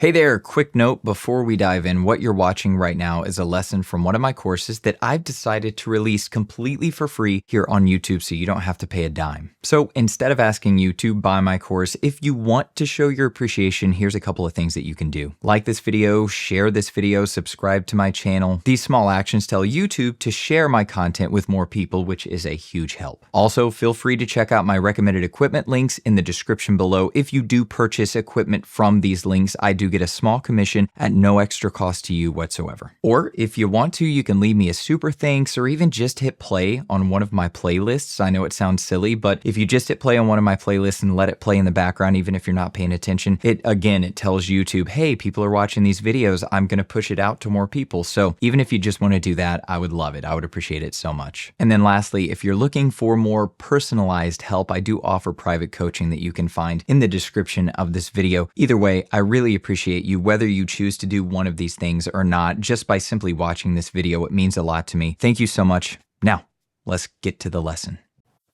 Hey there, quick note before we dive in. What you're watching right now is a lesson from one of my courses that I've decided to release completely for free here on YouTube so you don't have to pay a dime. So instead of asking you to buy my course, if you want to show your appreciation, here's a couple of things that you can do. Like this video, share this video, subscribe to my channel. These small actions tell YouTube to share my content with more people, which is a huge help. Also, feel free to check out my recommended equipment links in the description below. If you do purchase equipment from these links, I do get a small commission at no extra cost to you whatsoever. Or if you want to, you can leave me a super thanks or even just hit play on one of my playlists. I know it sounds silly, but if you just hit play on one of my playlists and let it play in the background, even if you're not paying attention, it tells YouTube, hey, people are watching these videos. I'm going to push it out to more people. So even if you just want to do that, I would love it. I would appreciate it so much. And then lastly, if you're looking for more personalized help, I do offer private coaching that you can find in the description of this video. Either way, I really appreciate you, whether you choose to do one of these things or not. Just by simply watching this video, it means a lot to me. Thank you so much. Now, let's get to the lesson.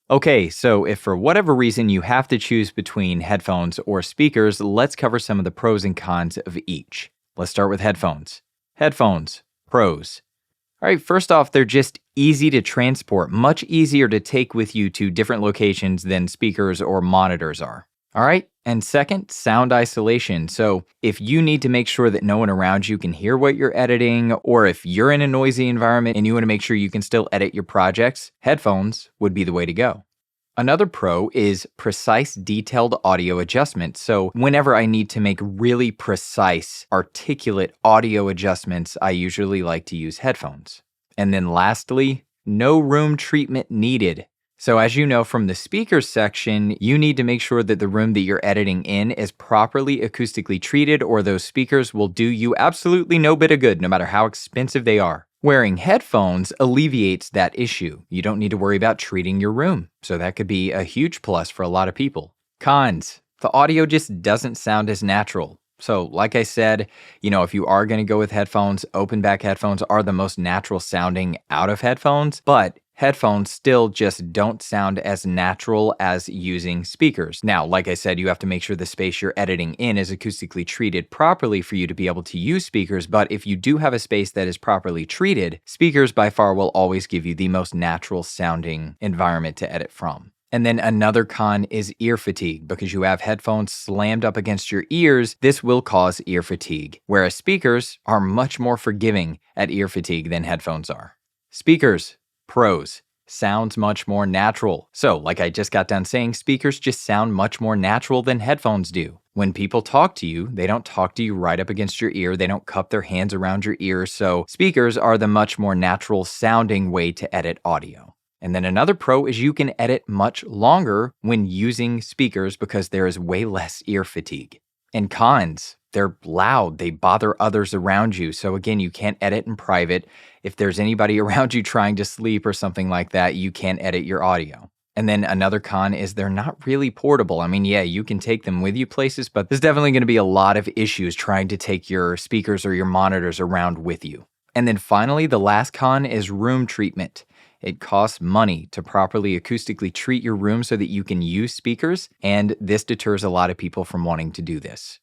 Okay, so if for whatever reason you have to choose between headphones or speakers, let's cover some of the pros and cons of each. Let's start with headphones. Headphones, pros. All right, first off, they're just easy to transport, much easier to take with you to different locations than speakers or monitors are. All right, and second, sound isolation. So if you need to make sure that no one around you can hear what you're editing, or if you're in a noisy environment and you want to make sure you can still edit your projects, headphones would be the way to go. Another pro is precise, detailed audio adjustment. So whenever I need to make really precise, articulate audio adjustments, I usually like to use headphones. And then lastly, no room treatment needed. So as you know from the speakers section, you need to make sure that the room that you're editing in is properly acoustically treated, or those speakers will do you absolutely no bit of good, no matter how expensive they are. Wearing headphones alleviates that issue. You don't need to worry about treating your room. So that could be a huge plus for a lot of people. Cons: the audio just doesn't sound as natural. So like I said, if you are going to go with headphones, open back headphones are the most natural sounding out of headphones, but headphones still just don't sound as natural as using speakers. Now, like I said, you have to make sure the space you're editing in is acoustically treated properly for you to be able to use speakers, but if you do have a space that is properly treated, speakers by far will always give you the most natural sounding environment to edit from. And then another con is ear fatigue. Because you have headphones slammed up against your ears, this will cause ear fatigue, whereas speakers are much more forgiving at ear fatigue than headphones are. Speakers, pros: sounds much more natural. So like I just got done saying, speakers just sound much more natural than headphones do. When people talk to you, they don't talk to you right up against your ear. They don't cup their hands around your ear. So speakers are the much more natural sounding way to edit audio. And then another pro is you can edit much longer when using speakers because there is way less ear fatigue. And cons: they're loud, they bother others around you. So again, you can't edit in private. If there's anybody around you trying to sleep or something like that, you can't edit your audio. And then another con is they're not really portable. I mean, yeah, you can take them with you places, but there's definitely going to be a lot of issues trying to take your speakers or your monitors around with you. And then finally, the last con is room treatment. It costs money to properly acoustically treat your room so that you can use speakers, and this deters a lot of people from wanting to do this.